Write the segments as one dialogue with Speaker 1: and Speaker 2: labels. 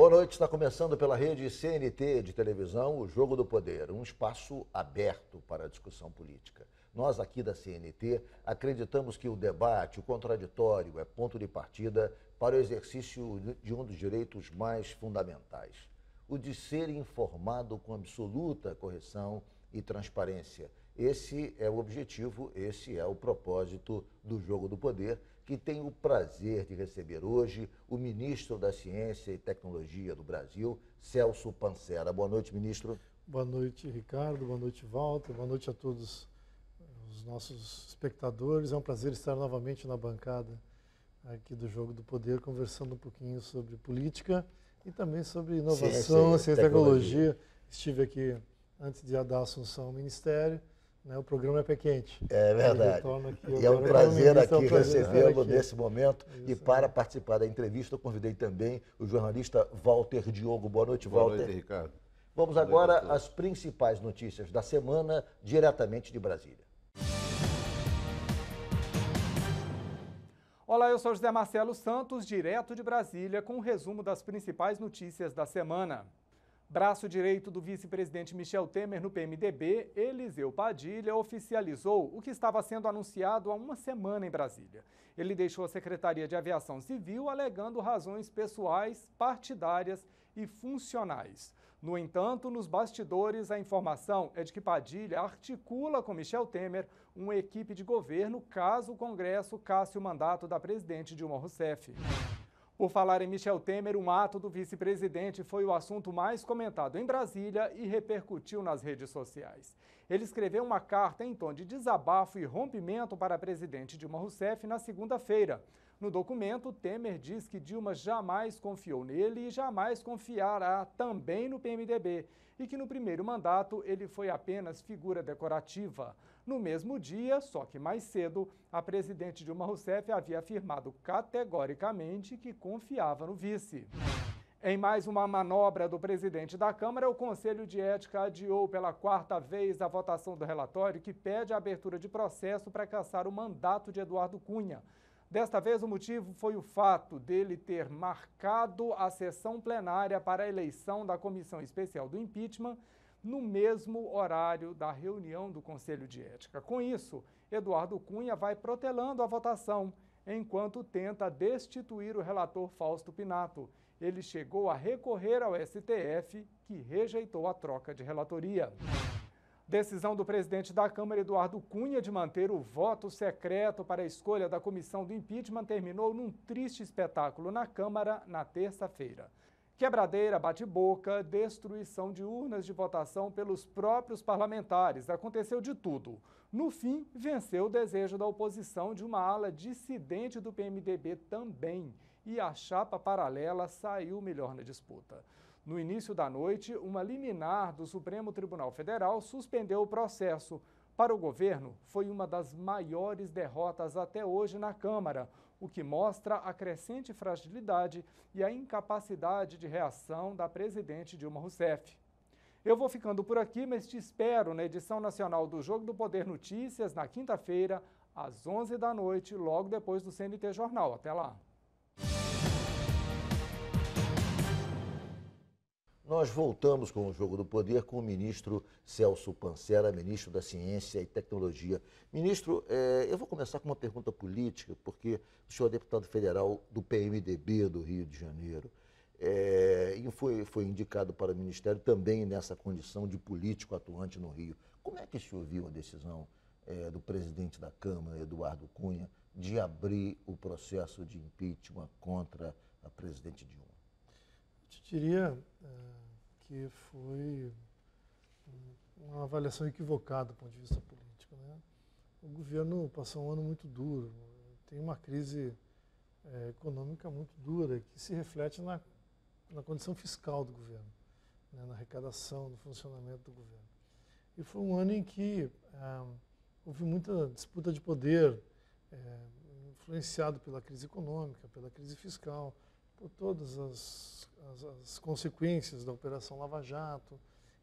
Speaker 1: Boa noite, está começando pela rede CNT de televisão o Jogo do Poder, um espaço aberto para a discussão política. Nós aqui da CNT acreditamos que o debate, o contraditório, é ponto de partida para o exercício de um dos direitos mais fundamentais, o de ser informado com absoluta correção e transparência. Esse é o objetivo, esse é o propósito do Jogo do Poder, que tem o prazer de receber hoje o ministro da Ciência e Tecnologia do Brasil, Celso Pancera. Boa noite, ministro.
Speaker 2: Boa noite, Ricardo. Boa noite, Walter. Boa noite a todos os nossos espectadores. É um prazer estar novamente na bancada aqui do Jogo do Poder, conversando um pouquinho sobre política e também sobre inovação, ciência e tecnologia. Estive aqui antes de dar a assunção ao Ministério. O programa é pé quente.
Speaker 1: É verdade. E é um prazer aqui recebê-lo nesse momento. Isso, e para participar da entrevista, eu convidei também o jornalista Walter Diogo. Boa noite, Walter.
Speaker 3: Boa noite, Ricardo.
Speaker 1: Vamos agora às principais notícias da semana, diretamente de Brasília.
Speaker 4: Olá, eu sou José Marcelo Santos, direto de Brasília, com um resumo das principais notícias da semana. Braço direito do vice-presidente Michel Temer no PMDB, Eliseu Padilha, oficializou o que estava sendo anunciado há uma semana em Brasília. Ele deixou a Secretaria de Aviação Civil alegando razões pessoais, partidárias e funcionais. No entanto, nos bastidores, a informação é de que Padilha articula com Michel Temer uma equipe de governo caso o Congresso casse o mandato da presidente Dilma Rousseff. Por falar em Michel Temer, um ato do vice-presidente foi o assunto mais comentado em Brasília e repercutiu nas redes sociais. Ele escreveu uma carta em tom de desabafo e rompimento para a presidente Dilma Rousseff na segunda-feira. No documento, Temer diz que Dilma jamais confiou nele e jamais confiará também no PMDB e que no primeiro mandato ele foi apenas figura decorativa. No mesmo dia, só que mais cedo, a presidente Dilma Rousseff havia afirmado categoricamente que confiava no vice. Em mais uma manobra do presidente da Câmara, o Conselho de Ética adiou pela quarta vez a votação do relatório que pede a abertura de processo para cassar o mandato de Eduardo Cunha. Desta vez, o motivo foi o fato dele ter marcado a sessão plenária para a eleição da Comissão Especial do Impeachment no mesmo horário da reunião do Conselho de Ética. Com isso, Eduardo Cunha vai protelando a votação, enquanto tenta destituir o relator Fausto Pinato. Ele chegou a recorrer ao STF, que rejeitou a troca de relatoria. Decisão do presidente da Câmara, Eduardo Cunha, de manter o voto secreto para a escolha da comissão do impeachment terminou num triste espetáculo na Câmara na terça-feira. Quebradeira, bate-boca, destruição de urnas de votação pelos próprios parlamentares. Aconteceu de tudo. No fim, venceu o desejo da oposição de uma ala dissidente do PMDB também. E a chapa paralela saiu melhor na disputa. No início da noite, uma liminar do Supremo Tribunal Federal suspendeu o processo. Para o governo, foi uma das maiores derrotas até hoje na Câmara, o que mostra a crescente fragilidade e a incapacidade de reação da presidente Dilma Rousseff. Eu vou ficando por aqui, mas te espero na edição nacional do Jogo do Poder Notícias, na quinta-feira, às 11 da noite, logo depois do CNT Jornal. Até lá!
Speaker 1: Nós voltamos com o Jogo do Poder com o ministro Celso Pancera, ministro da Ciência e Tecnologia. Ministro, eu vou começar com uma pergunta política, porque o senhor é deputado federal do PMDB do Rio de Janeiro e foi indicado para o Ministério também nessa condição de político atuante no Rio. Como é que o senhor viu a decisão do presidente da Câmara, Eduardo Cunha, de abrir o processo de impeachment contra a presidente Dilma?
Speaker 2: Eu diria que foi uma avaliação equivocada do ponto de vista político, né? O governo passou um ano muito duro, tem uma crise econômica muito dura que se reflete na condição fiscal do governo, né? Na arrecadação, no funcionamento do governo. E foi um ano em que houve muita disputa de poder, influenciado pela crise econômica, pela crise fiscal, por todas as consequências da Operação Lava Jato,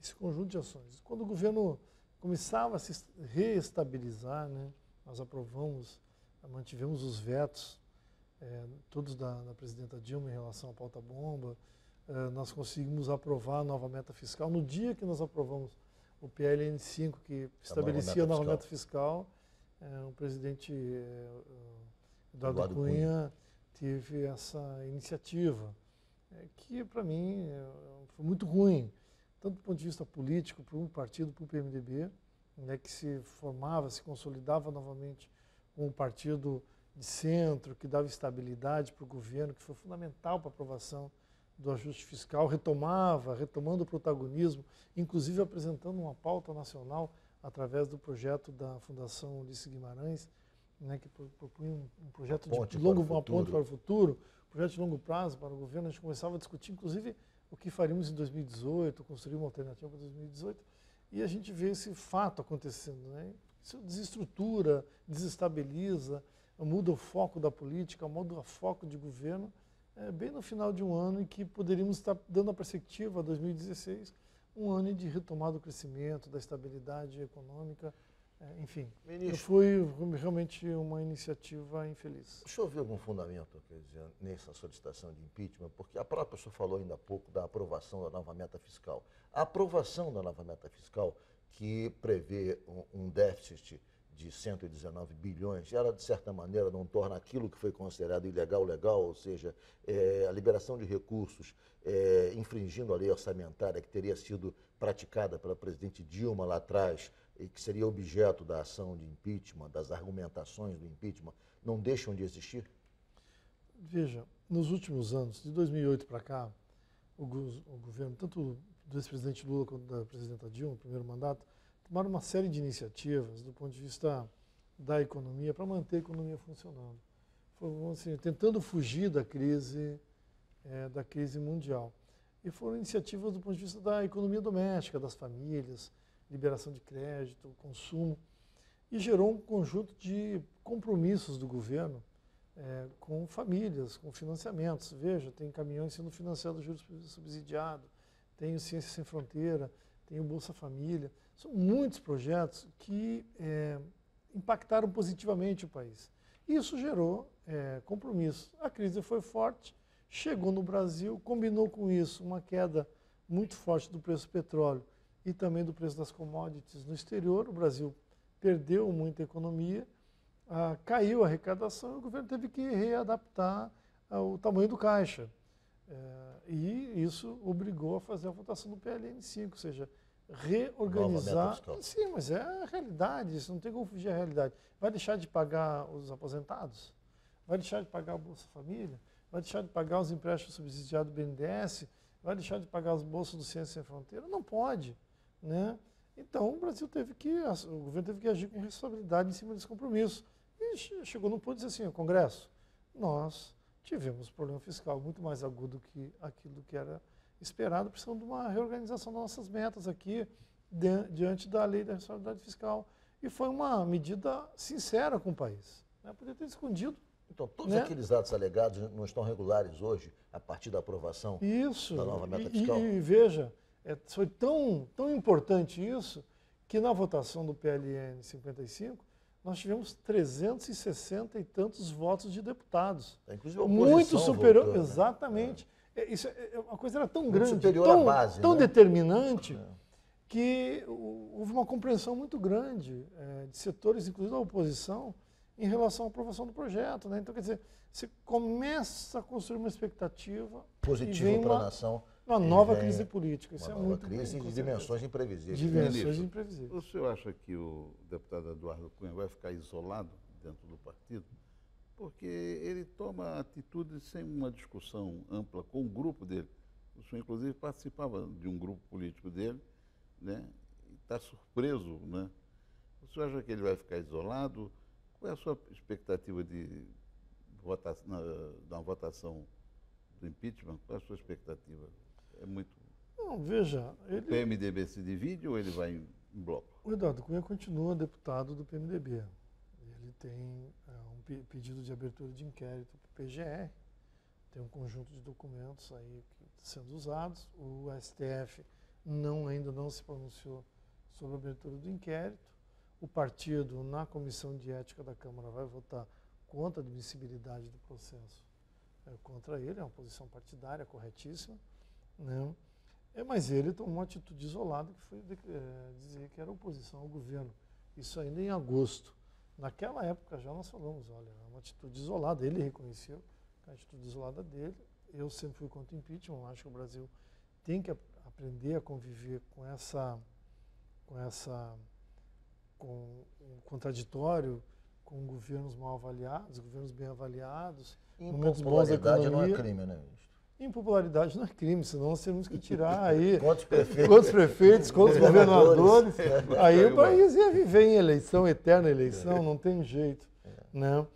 Speaker 2: esse conjunto de ações. Quando o governo começava a se reestabilizar, né, nós aprovamos, mantivemos os vetos, todos da presidenta Dilma em relação à pauta-bomba, nós conseguimos aprovar a nova meta fiscal. No dia que nós aprovamos o PLN 5, que estabelecia a nova meta fiscal, o presidente Eduardo Cunha teve essa iniciativa, que para mim foi muito ruim, tanto do ponto de vista político, para um partido, para o PMDB, né, que se formava, se consolidava novamente como um partido de centro, que dava estabilidade para o governo, que foi fundamental para a aprovação do ajuste fiscal, retomando o protagonismo, inclusive apresentando uma pauta nacional através do projeto da Fundação Ulisses Guimarães, né, que propunha um projeto uma ponte para o futuro, um projeto de longo prazo para o governo. A gente começava a discutir, inclusive, o que faríamos em 2018, construir uma alternativa para 2018, e a gente vê esse fato acontecendo, né? Isso desestrutura, desestabiliza, muda o foco da política, muda o foco de governo, bem no final de um ano em que poderíamos estar dando a perspectiva, 2016, um ano de retomada do crescimento, da estabilidade econômica, enfim.
Speaker 1: Ministro,
Speaker 2: foi realmente uma iniciativa infeliz.
Speaker 1: o senhor viu algum fundamento, quer dizer, nessa solicitação de impeachment? Porque a própria pessoa falou ainda há pouco da aprovação da nova meta fiscal. A aprovação da nova meta fiscal, que prevê um déficit de 119 bilhões, ela, de certa maneira, não torna aquilo que foi considerado ilegal, legal, ou seja, a liberação de recursos infringindo a lei orçamentária que teria sido praticada pela presidente Dilma lá atrás, e que seria objeto da ação de impeachment, das argumentações do impeachment, não deixam de existir?
Speaker 2: Veja, nos últimos anos, de 2008 para cá, o governo, tanto do ex-presidente Lula quanto da presidenta Dilma, no primeiro mandato, tomaram uma série de iniciativas do ponto de vista da economia para manter a economia funcionando. Foram, assim, tentando fugir da crise mundial. E foram iniciativas do ponto de vista da economia doméstica, das famílias, liberação de crédito, consumo, e gerou um conjunto de compromissos do governo com famílias, com financiamentos. Veja, tem caminhões sendo financiados juros subsidiados, tem o Ciência Sem Fronteira, tem o Bolsa Família. São muitos projetos que impactaram positivamente o país. Isso gerou compromisso. A crise foi forte, chegou no Brasil, combinou com isso uma queda muito forte do preço do petróleo e também do preço das commodities no exterior. O Brasil perdeu muita economia, caiu a arrecadação e o governo teve que readaptar o tamanho do caixa. E isso obrigou a fazer a votação do PLN 5, ou seja, reorganizar. Sim, mas é a realidade, isso não tem como fugir à realidade. Vai deixar de pagar os aposentados? Vai deixar de pagar a Bolsa Família? Vai deixar de pagar os empréstimos subsidiados do BNDES? Vai deixar de pagar os bolsos do Ciência Sem Fronteira? Não pode, né? Então o governo teve que agir com responsabilidade em cima desse compromisso. E chegou no ponto de dizer assim, o Congresso, nós tivemos um problema fiscal muito mais agudo que aquilo que era esperado, precisando de uma reorganização das nossas metas aqui, diante da lei da responsabilidade fiscal. E foi uma medida sincera com o país. Né? Podia ter escondido.
Speaker 1: Então, todos aqueles atos alegados não estão regulares hoje, a partir da aprovação da nova meta fiscal?
Speaker 2: E veja, foi tão importante isso, que na votação do PLN 55, nós tivemos 360 e tantos votos de deputados.
Speaker 1: Inclusive a oposição
Speaker 2: muito superior,
Speaker 1: votou,
Speaker 2: exatamente. Né? A coisa era tão
Speaker 1: muito
Speaker 2: grande,
Speaker 1: superior à base,
Speaker 2: tão
Speaker 1: né?
Speaker 2: determinante, que houve uma compreensão muito grande de setores, inclusive da oposição, em relação à aprovação do projeto. Né? Então, quer dizer, você começa a construir uma expectativa
Speaker 1: positiva para a nação.
Speaker 2: Uma nova crise política. Isso
Speaker 1: uma
Speaker 2: é
Speaker 1: nova
Speaker 2: muito
Speaker 1: crise de dimensões imprevisíveis.
Speaker 2: Dimensões imprevisíveis.
Speaker 3: O senhor acha que o deputado Eduardo Cunha vai ficar isolado dentro do partido? Porque ele toma atitudes sem uma discussão ampla com o grupo dele. O senhor, inclusive, participava de um grupo político dele, né? E está surpreso, né? O senhor acha que ele vai ficar isolado? Qual é a sua expectativa da votação do impeachment? Qual é a sua expectativa? É muito...
Speaker 2: Não, veja...
Speaker 3: O PMDB se divide ou ele vai em bloco?
Speaker 2: O Eduardo Cunha continua deputado do PMDB. Ele tem um pedido de abertura de inquérito para o PGR, tem um conjunto de documentos aí sendo usados. O STF ainda não se pronunciou sobre a abertura do inquérito. O partido, na Comissão de Ética da Câmara, vai votar contra a admissibilidade do processo contra ele. É uma posição partidária corretíssima. né? Mas ele tomou uma atitude isolada que foi dizer que era oposição ao governo. Isso ainda em agosto. Naquela época já nós falamos, olha, é uma atitude isolada, ele reconheceu a atitude isolada dele. Eu sempre fui contra o impeachment, acho que o Brasil tem que aprender a conviver com o contraditório, com governos mal avaliados, governos bem avaliados, momentos bons da economia.
Speaker 1: Impopularidade não é crime, né, ministro?
Speaker 2: Impopularidade não é crime, senão nós temos que tirar aí
Speaker 1: Quantos
Speaker 2: prefeitos, quantos governadores, aí o país ia viver em eleição, eterna eleição, não tem jeito, né?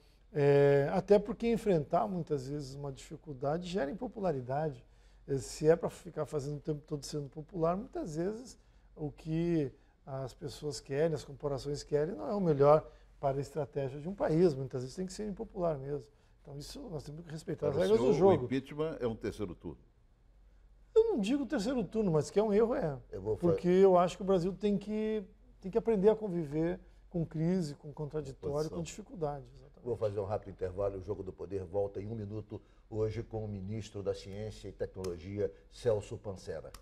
Speaker 2: Até porque enfrentar muitas vezes uma dificuldade gera impopularidade. Se é para ficar fazendo o tempo todo sendo popular, muitas vezes o que as pessoas querem, as corporações querem, não é o melhor para a estratégia de um país. Muitas vezes tem que ser impopular mesmo. Então isso nós temos que respeitar as regras do jogo.
Speaker 3: O impeachment é um terceiro turno.
Speaker 2: Eu não digo terceiro turno, mas que é um erro, porque eu acho que o Brasil tem que aprender a conviver com crise, com contraditório, com dificuldades. Exatamente.
Speaker 1: Vou fazer um rápido intervalo. O Jogo do Poder volta em 1 minuto, hoje com o ministro da Ciência e Tecnologia, Celso Pancera.